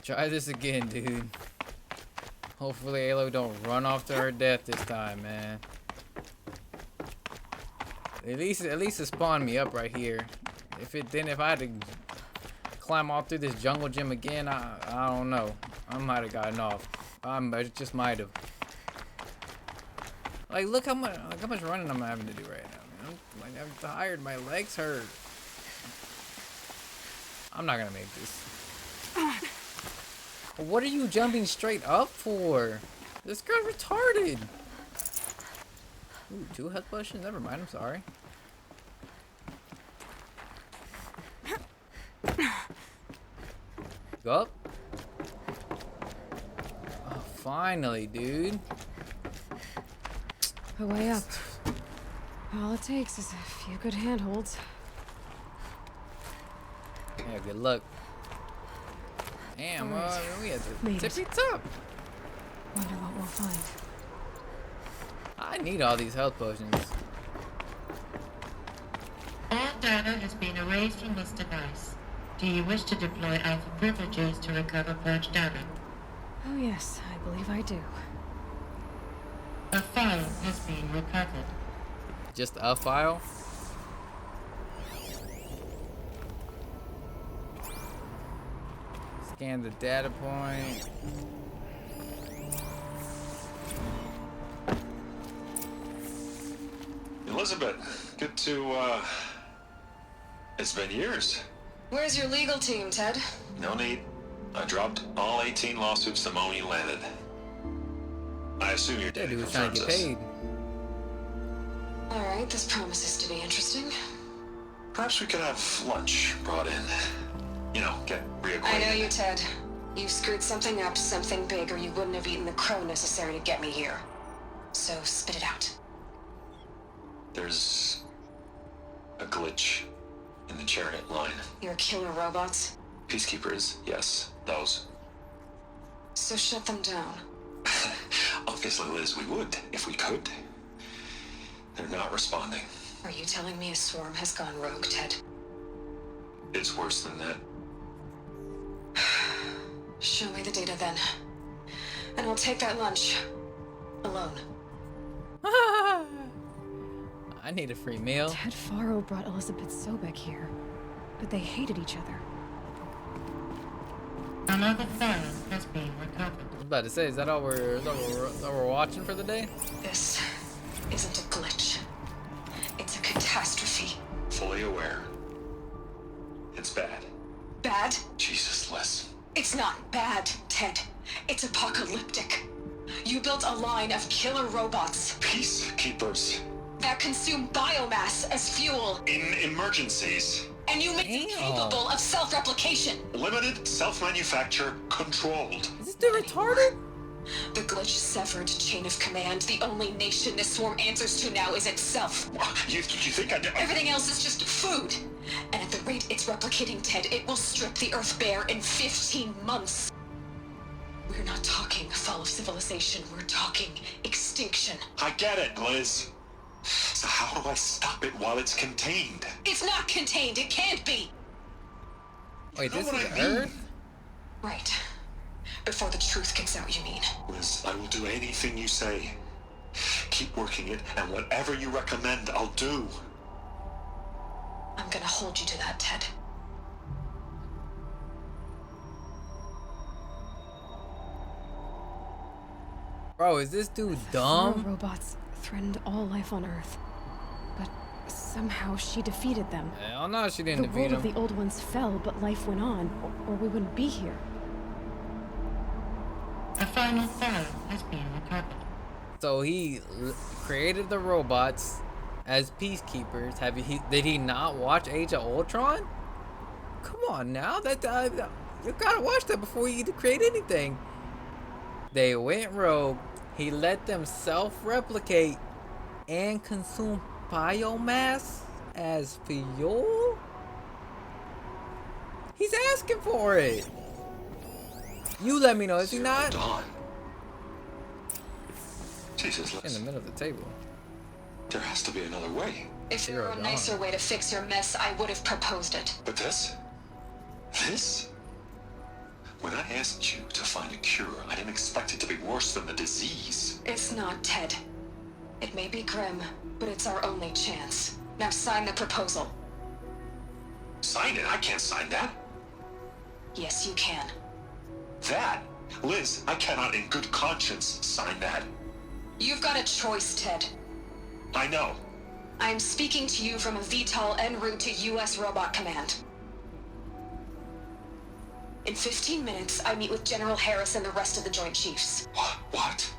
Try this again, dude. Hopefully Aloy don't run off to her death this time, man. At least it spawned me up right here. If I had to climb all through this jungle gym again, I don't know. I might have gotten off. I just might have. Like, look how much running I'm having to do right now, man. I'm tired. My legs hurt. I'm not gonna make this. What are you jumping straight up for? This girl's retarded. Ooh, 2 health potions? Never mind, I'm sorry. Go up. Oh, finally, dude. A way up. All it takes is a few good handholds. Yeah, good luck. Damn, we had the tippy top. Wonder what we'll find. I need all these health potions. All data has been erased from this device. Do you wish to deploy alpha privileges to recover purged data? Oh yes, I believe I do. A file has been recovered. Just a file? Scan the data point. Elizabeth, good to, it's been years. Where's your legal team, Ted? No need. I dropped all 18 lawsuits the moment you landed. I assume your Yeah, daddy dude was trying to confirms get this. paid. Alright, this promises to be interesting. Perhaps we could have lunch brought in. You know, get reacquainted. I know you, Ted. You screwed something up, something big, or you wouldn't have eaten the crow necessary to get me here. So, spit it out. There's a glitch in the chariot line. Your killer robots? Peacekeepers, yes, those. So shut them down. Obviously, Liz, we would, if we could. They're not responding. Are you telling me a swarm has gone rogue, Ted? It's worse than that. Show me the data then. And I'll take that lunch. Alone. I need a free meal. Ted Faro brought Elizabeth Sobek here, but they hated each other. Another file has been recovered. I was about to say, is that all we're watching for the day? This isn't a glitch. It's a catastrophe. Fully aware. It's bad. Bad? Jesus, Liz. It's not bad, Ted. It's apocalyptic. You built a line of killer robots Peacekeepers. that consume biomass as fuel, In emergencies. and you made them Damn. capable of self-replication. Limited, self-manufacture, controlled. Is this dude retarded? The glitch severed chain of command. The only nation this swarm answers to now is itself. You think I did? Everything else is just food. And at the rate it's replicating, Ted, it will strip the Earth bare in 15 months. We're not talking fall of civilization. We're talking extinction. I get it, Liz. So how do I stop it while it's contained? It's not contained. It can't be. Wait, You know this what is I mean? Earth? Right. Before the truth gets out, you mean? Liz, I will do anything you say. Keep working it, and whatever you recommend, I'll do. I'm gonna hold you to that, Ted. Bro, is this dude Faro dumb? robots threatened all life on Earth, but somehow she defeated them. Hell no, she didn't The defeat world of him. the old ones fell, but life went on, or we wouldn't be here. A final file has been recovered. So he created the robots as peacekeepers. Did he not watch Age of Ultron? Come on now, you gotta watch that before you create anything. They went rogue. He let them self-replicate and consume biomass as fuel. He's asking for it. You let me know, is he not? Dawn. Jesus, In the Liz. middle of the table. There has to be another way. If there were a Dawn. nicer way to fix your mess, I would have proposed it. But this? This? When I asked you to find a cure, I didn't expect it to be worse than the disease. It's not, Ted. It may be grim, but it's our only chance. Now sign the proposal. Sign it? I can't sign that. Yes, you can. That? Liz, I cannot in good conscience sign that. You've got a choice, Ted. I know. I am speaking to you from a VTOL en route to U.S. Robot Command. In 15 minutes, I meet with General Harris and the rest of the Joint Chiefs. What?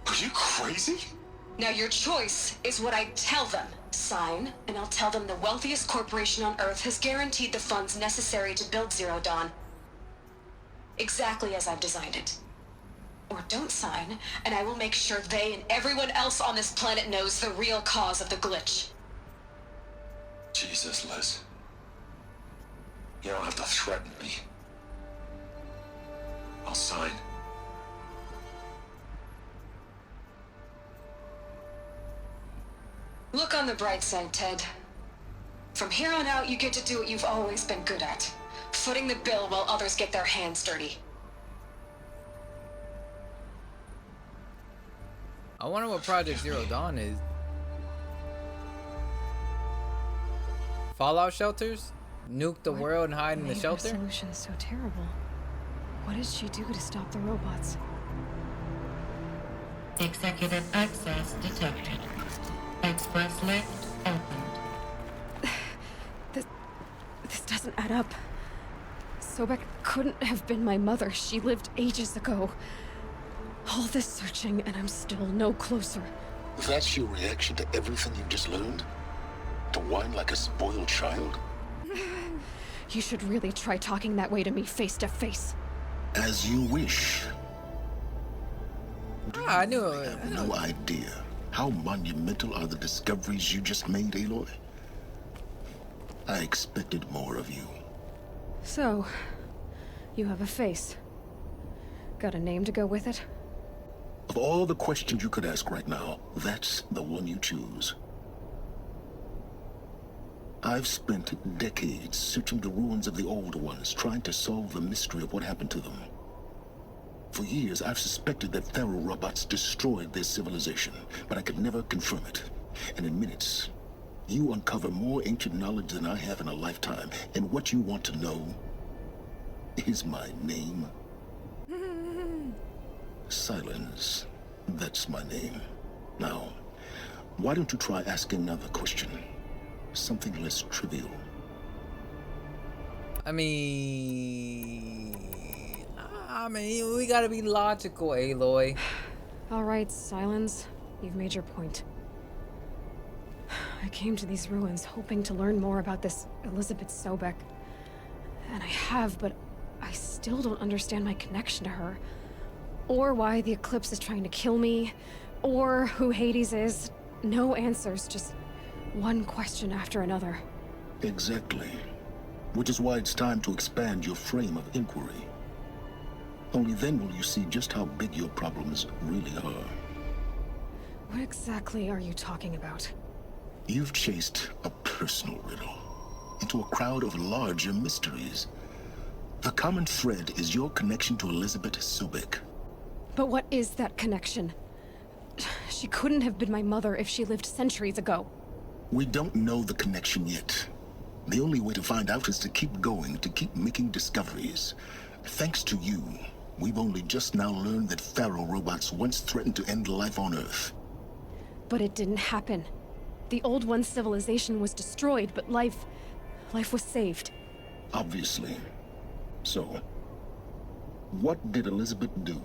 Are you crazy? Now your choice is what I tell them. Sign, and I'll tell them the wealthiest corporation on Earth has guaranteed the funds necessary to build Zero Dawn. Exactly as I've designed it. Or don't sign, and I will make sure they and everyone else on this planet knows the real cause of the glitch. Jesus, Liz. You don't have to threaten me. I'll sign. Look on the bright side, Ted. From here on out, you get to do what you've always been good at. Footing the bill while others get their hands dirty. I wonder what Project Zero Dawn is. Fallout shelters? Nuke the world and hide in the made her shelter? solution so terrible? What did she do to stop the robots? Executive access detected. Express lift opened. This doesn't add up. Sobek couldn't have been my mother. She lived ages ago. All this searching, and I'm still no closer. That's your reaction to everything you've just learned? To whine like a spoiled child? You should really try talking that way to me face to face. As you wish. I knew I have no idea. How monumental are the discoveries you just made, Aloy? I expected more of you. So, you have a face. Got a name to go with it? Of all the questions you could ask right now, that's the one you choose. I've spent decades searching the ruins of the old ones, trying to solve the mystery of what happened to them. For years, I've suspected that Faro robots destroyed their civilization, but I could never confirm it. And in minutes, you uncover more ancient knowledge than I have in a lifetime. And what you want to know is my name. Silence. That's my name. Now, why don't you try asking another question? Something less trivial. I mean, we gotta be logical, Aloy. All right, Silence. You've made your point. I came to these ruins hoping to learn more about this Elizabeth Sobek. And I have, but I still don't understand my connection to her. Or why the Eclipse is trying to kill me. Or who Hades is. No answers, just one question after another. Exactly. Which is why it's time to expand your frame of inquiry. Only then will you see just how big your problems really are. What exactly are you talking about? You've chased a personal riddle into a crowd of larger mysteries. The common thread is your connection to Elizabeth Sobek. But what is that connection? She couldn't have been my mother if she lived centuries ago. We don't know the connection yet. The only way to find out is to keep going, to keep making discoveries. Thanks to you, we've only just now learned that Faro robots once threatened to end life on Earth. But it didn't happen. The Old One's civilization was destroyed, but life was saved. Obviously. So, what did Elizabeth do?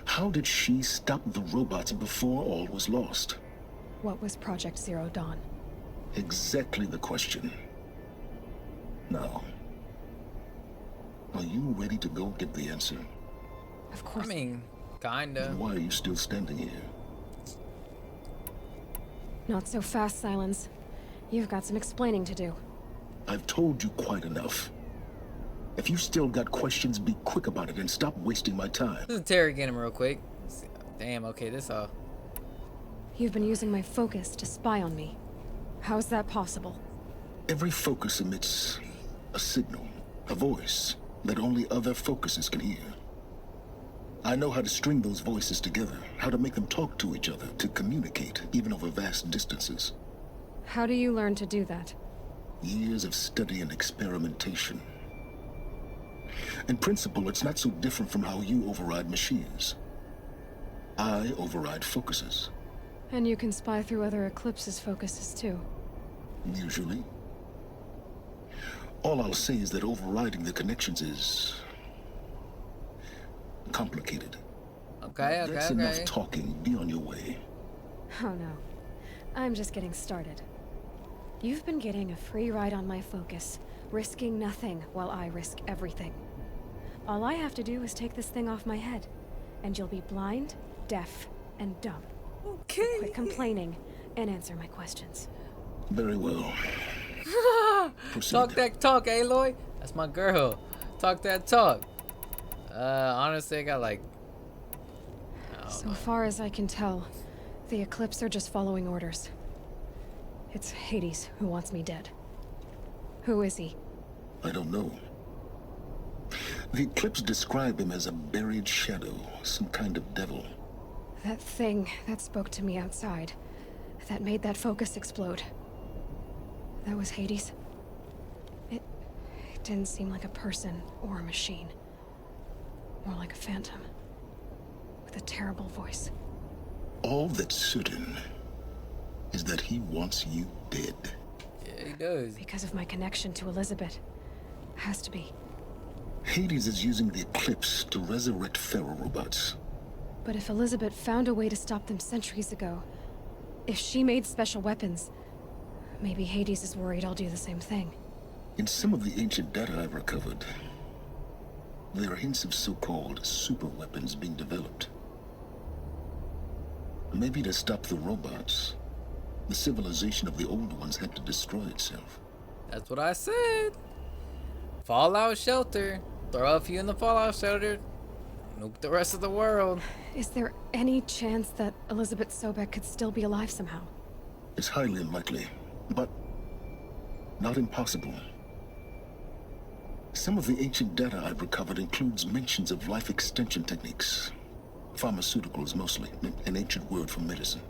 How did she stop the robots before all was lost? What was Project Zero Dawn? Exactly the question. Now, are you ready to go get the answer? Of course. I mean, kinda. Why are you still standing here? Not so fast, Silence. You've got some explaining to do. I've told you quite enough. If you still got questions, be quick about it and stop wasting my time. Let's interrogate him real quick. Damn, okay, this You've been using my focus to spy on me. How's that possible? Every focus emits a signal, a voice. that only other focuses can hear. I know how to string those voices together, how to make them talk to each other, to communicate, even over vast distances. How do you learn to do that? Years of study and experimentation. In principle, it's not so different from how you override machines. I override focuses. And you can spy through other Eclipse's focuses too. Usually. All I'll say is that overriding the connections is complicated. Okay, okay, That's okay. enough talking. Be on your way. Oh no. I'm just getting started. You've been getting a free ride on my focus, risking nothing while I risk everything. All I have to do is take this thing off my head, and you'll be blind, deaf, and dumb. Okay. Quit complaining and answer my questions. Very well. Proceed. Talk that talk, Aloy. That's my girl. Talk that talk. Honestly, I got like. So far as I can tell, the Eclipse are just following orders. It's Hades who wants me dead. Who is he? I don't know. The Eclipse describe him as a buried shadow, some kind of devil. That thing that spoke to me outside, that made that focus explode. That was Hades. It didn't seem like a person or a machine. More like a phantom. With a terrible voice. All that's certain is that he wants you dead. Yeah, he does. Because of my connection to Elizabeth. Has to be. Hades is using the Eclipse to resurrect feral robots. But if Elizabeth found a way to stop them centuries ago, if she made special weapons, maybe Hades is worried I'll do the same thing. In some of the ancient data I've recovered, there are hints of so-called super weapons being developed. Maybe to stop the robots, the civilization of the old ones had to destroy itself. That's what I said. Fallout shelter. Throw a few in the fallout shelter. Nuke the rest of the world. Is there any chance that Elizabeth Sobek could still be alive somehow? It's highly unlikely, but not impossible. Some of the ancient data I've recovered includes mentions of life extension techniques. Pharmaceuticals mostly, an ancient word for medicine.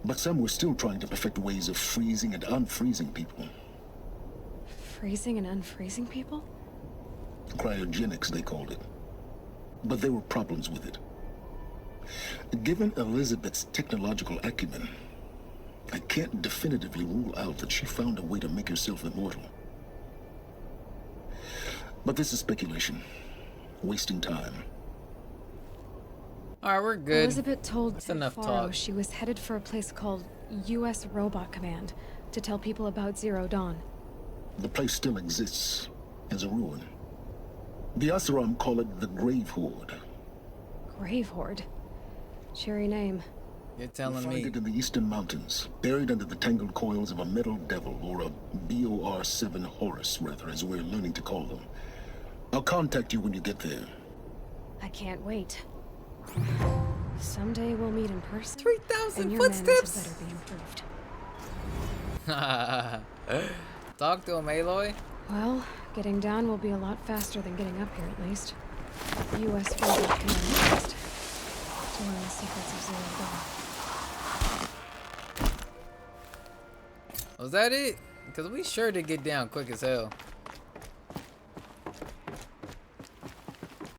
But some were still trying to perfect ways of freezing and unfreezing people. Freezing and unfreezing people? Cryogenics, they called it. But there were problems with it. Given Elizabeth's technological acumen, I can't definitively rule out that she found a way to make herself immortal. But this is speculation. Wasting time. Alright, we're good. Elizabeth told That's enough Faro talk. she was headed for a place called U.S. Robot Command to tell people about Zero Dawn. The place still exists as a ruin. The Asaram call it the Grave Horde. Grave Horde? Cheery name. You're You'll telling find me. it in the eastern mountains, buried under the tangled coils of a metal devil, or a BOR-7 Horus, rather, as we're learning to call them. I'll contact you when you get there. I can't wait. Someday we'll meet in person. 3,000 and your manners footsteps. had better be improved. Talk to him, Aloy. Well, getting down will be a lot faster than getting up here, at least. U.S. Robot Command next. To learn the secrets of Zero Dawn. Was that it? Because we sure did get down quick as hell.